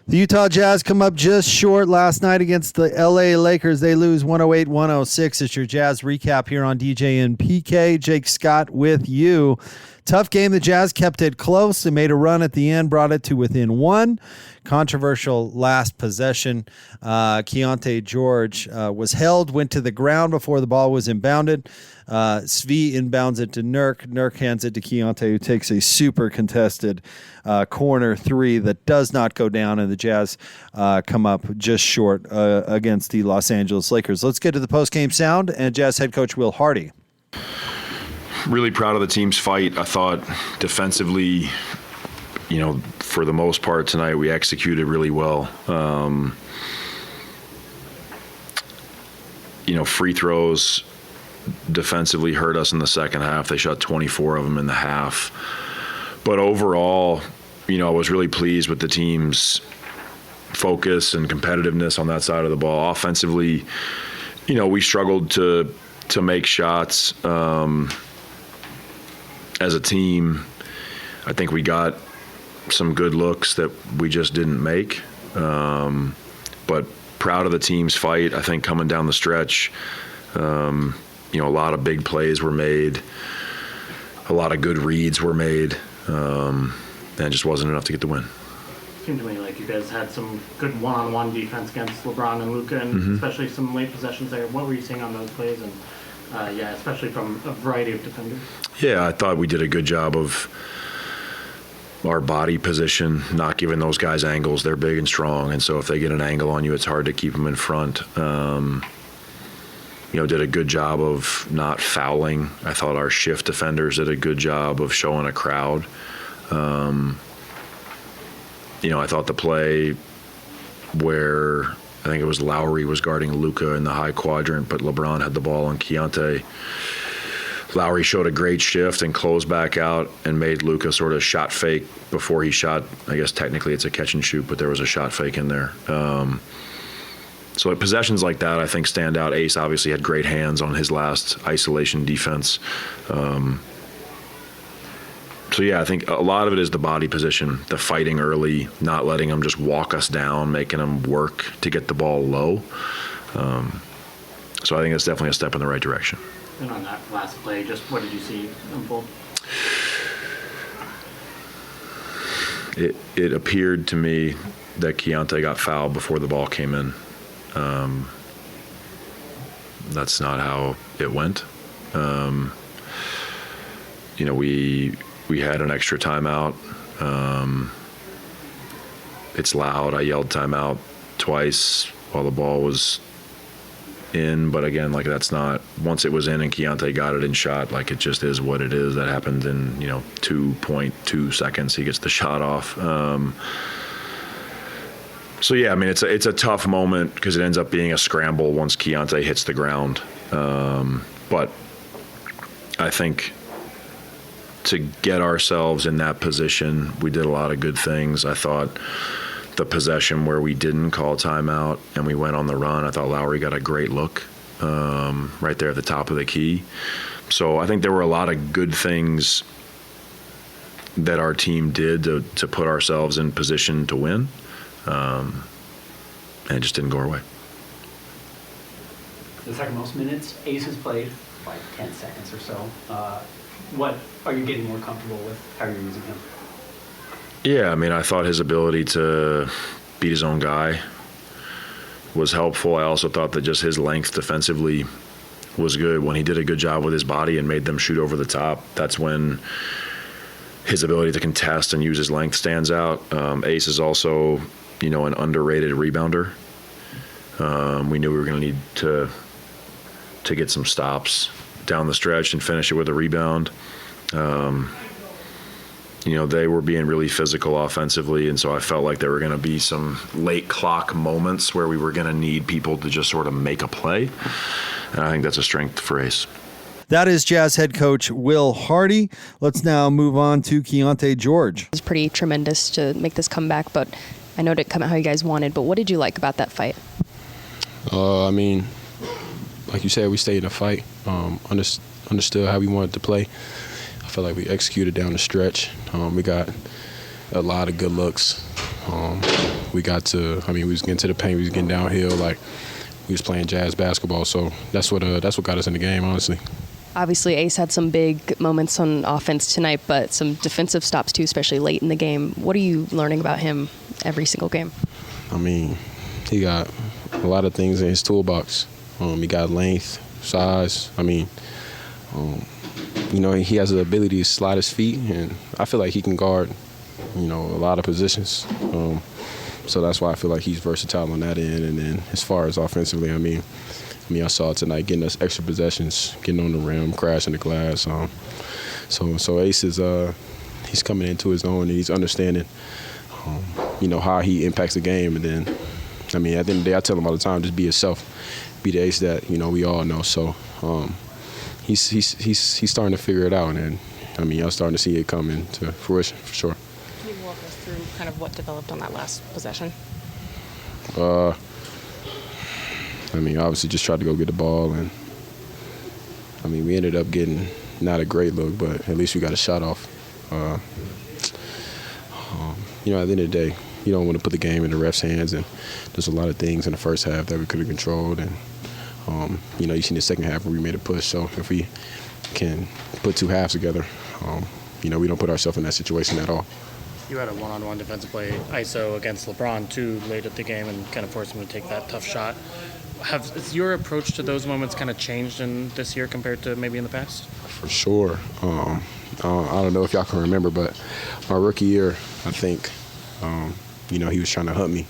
The Utah Jazz come up just short last night against the LA Lakers. They lose 108-106. It's your Jazz recap here on DJ and PK. Jake Scott with you. Tough game. The Jazz kept it close. They made a run at the end, brought it to within one. Controversial last possession. Keyonte George was held, went to the ground before the ball was inbounded. Svi inbounds it to Nurk. Nurk hands it to Keyonte, who takes a super contested corner three that does not go down, and the Jazz come up just short against the Los Angeles Lakers. Let's get to the post-game sound and Jazz head coach Will Hardy. Really proud of the team's fight. I thought defensively, for the most part tonight, we executed really well. Free throws defensively hurt us in the second half. They shot 24 of them in the half. But overall, I was really pleased with the team's focus and competitiveness on that side of the ball. Offensively, we struggled to make shots as a team. I think we got some good looks that we just didn't make. But proud of the team's fight. I think coming down the stretch, a lot of big plays were made. A lot of good reads were made. And it just wasn't enough to get the win. It seemed to me like you guys had some good one-on-one defense against LeBron and Luka, and especially some late possessions there. What were you seeing on those plays? And especially from a variety of defenders. Yeah, I thought we did a good job of our body position, not giving those guys angles. They're big and strong, and so if they get an angle on you, it's hard to keep them in front. Did a good job of not fouling. I thought our shift defenders did a good job of showing a crowd. I thought the play where I think it was Lowry was guarding Luka in the high quadrant, but LeBron had the ball on Keyonte. Lowry showed a great shift and closed back out and made Luka sort of shot fake before he shot. I guess technically it's a catch and shoot, but there was a shot fake in there. So possessions like that, I think, stand out. Ace obviously had great hands on his last isolation defense. I think a lot of it is the body position, the fighting early, not letting them just walk us down, making them work to get the ball low. So I think that's definitely a step in the right direction. And on that last play, just what did you see unfold? It appeared to me that Keyonte got fouled before the ball came in. That's not how it went. We had an extra timeout. It's loud. I yelled timeout twice while the ball was in, but again, that's not, once it was in and Keyonte got it and shot, it just is what it is. That happened in 2.2 seconds. He gets the shot off. It's a tough moment because it ends up being a scramble once Keyonte hits the ground. But I think to get ourselves in that position, we did a lot of good things. I thought the possession where we didn't call timeout and we went on the run, I thought Lowry got a great look right there at the top of the key. So I think there were a lot of good things that our team did to put ourselves in position to win. And it just didn't go our way. The second most minutes, Ace has played 10 seconds or so. What are you getting more comfortable with? How are you using him? Yeah, I thought his ability to beat his own guy was helpful. I also thought that just his length defensively was good. When he did a good job with his body and made them shoot over the top, that's when his ability to contest and use his length stands out. Ace is also, an underrated rebounder. We knew we were going to need to get some stops down the stretch and finish it with a rebound. They were being really physical offensively, and so I felt like there were going to be some late clock moments where we were going to need people to just sort of make a play, and I think that's a strength for Ace. That is Jazz head coach Will Hardy. Let's now move on to Keyonte George. It was pretty tremendous to make this comeback, but I know it didn't come out how you guys wanted, but what did you like about that fight? Like you said, we stayed in a fight, understood how we wanted to play. I felt like we executed down the stretch. We got a lot of good looks. we was getting to the paint, we was getting downhill, like we was playing Jazz basketball. So that's what got us in the game, honestly. Obviously, Ace had some big moments on offense tonight, but some defensive stops too, especially late in the game. What are you learning about him every single game? I mean, he got a lot of things in his toolbox. He got length, size. I mean, he has the ability to slide his feet, and I feel like he can guard, a lot of positions. So that's why I feel like he's versatile on that end. And then as far as offensively, I saw tonight getting us extra possessions, getting on the rim, crashing the glass. So Ace is he's coming into his own, and he's understanding, how he impacts the game. And then, at the end of the day, I tell him all the time, just be yourself, be the Ace that we all know. So he's starting to figure it out, and I'm starting to see it come into fruition for sure. Can you walk us through kind of what developed on that last possession? Obviously just tried to go get the ball, and we ended up getting not a great look, but at least we got a shot off. At the end of the day, you don't want to put the game in the ref's hands, and there's a lot of things in the first half that we could have controlled, and you seen the second half where we made a push. So if we can put two halves together, we don't put ourselves in that situation at all. You had a one-on-one defensive play, ISO against LeBron too late at the game and kind of forced him to take that tough shot. Has your approach to those moments kind of changed in this year compared to maybe in the past? For sure. I don't know if y'all can remember, but my rookie year, I think, he was trying to hunt me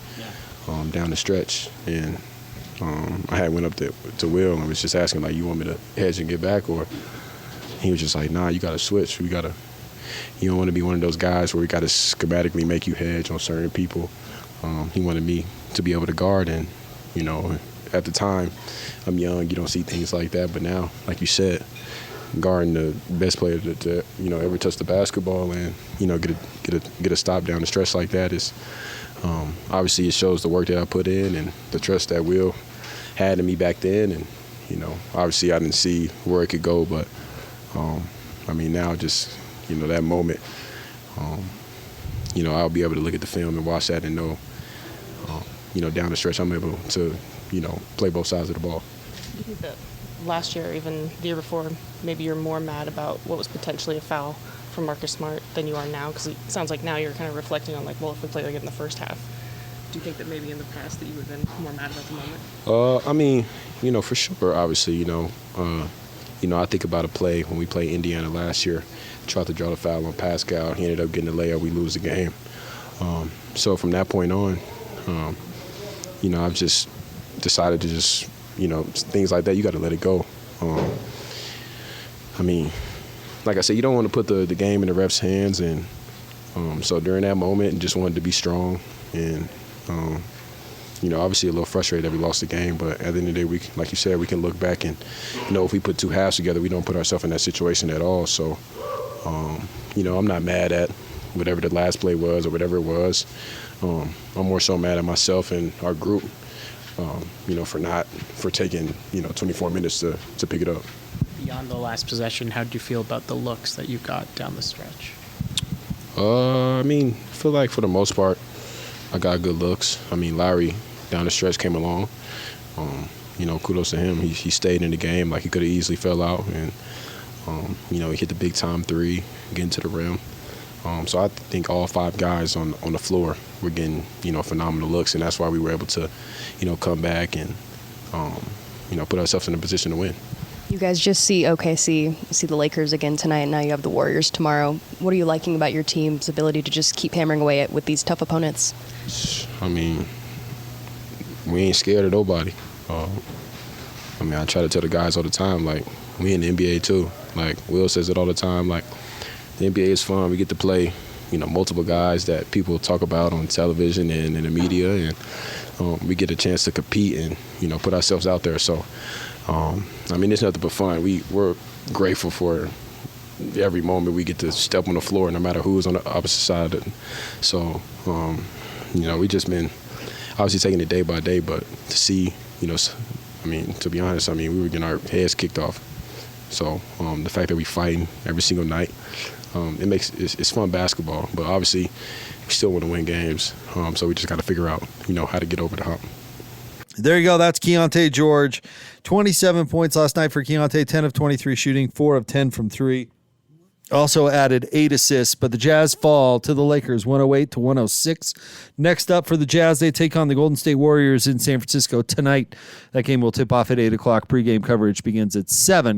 down the stretch. And I had went up to Will and was just asking, like, you want me to hedge and get back? Or he was just like, nah, you got to switch. You don't want to be one of those guys where we got to schematically make you hedge on certain people. He wanted me to be able to guard, and, at the time, I'm young, you don't see things like that. But now, like you said, guarding the best player to ever touch the basketball and, get a stop down the stretch like that is, obviously it shows the work that I put in and the trust that Will had in me back then. And, obviously I didn't see where it could go, but, now just, that moment, I'll be able to look at the film and watch that and know, down the stretch I'm able to, play both sides of the ball. Do you think that last year, even the year before, maybe you're more mad about what was potentially a foul from Marcus Smart than you are now? Because it sounds like now you're kind of reflecting on, like, well, if we play like it in the first half. Do you think that maybe in the past that you would have been more mad about the moment? For sure, obviously, I think about a play when we played Indiana last year, tried to draw the foul on Pascal. He ended up getting the layup. We lose the game. So from that point on, I've just decided to just, things like that, you got to let it go. Like I said, you don't want to put the game in the ref's hands. And so during that moment, just wanted to be strong. And, obviously a little frustrated that we lost the game. But at the end of the day, like you said, we can look back and, if we put two halves together, we don't put ourselves in that situation at all. So, I'm not mad at whatever the last play was or whatever it was. I'm more so mad at myself and our group, for taking, 24 minutes to pick it up. Beyond the last possession, how did you feel about the looks that you got down the stretch? I feel like for the most part, I got good looks. Lowry down the stretch came along. Kudos to him. He stayed in the game. Like, he could have easily fell out. And, he hit the big time three, getting to the rim. So I think all five guys on the floor were getting, phenomenal looks. And that's why we were able to, come back and, put ourselves in a position to win. You guys just see OKC, see the Lakers again tonight, and now you have the Warriors tomorrow. What are you liking about your team's ability to just keep hammering away with these tough opponents? We ain't scared of nobody. I try to tell the guys all the time, like, we in the NBA too. Like, Will says it all the time, like, the NBA is fun. We get to play, multiple guys that people talk about on television and in the media, and we get a chance to compete and, put ourselves out there. So, it's nothing but fun. We're grateful for every moment we get to step on the floor, no matter who's on the opposite side of it. So, we just been obviously taking it day by day, but to see, to be honest, we were getting our heads kicked off. So the fact that we fighting every single night, it's fun basketball. But obviously, we still want to win games. So we just got to figure out, how to get over the hump. There you go. That's Keontae George. 27 points last night for Keontae, 10 of 23 shooting, 4 of 10 from 3. Also added 8 assists, but the Jazz fall to the Lakers 108-106. Next up for the Jazz, they take on the Golden State Warriors in San Francisco tonight. That game will tip off at 8 o'clock. Pregame coverage begins at 7.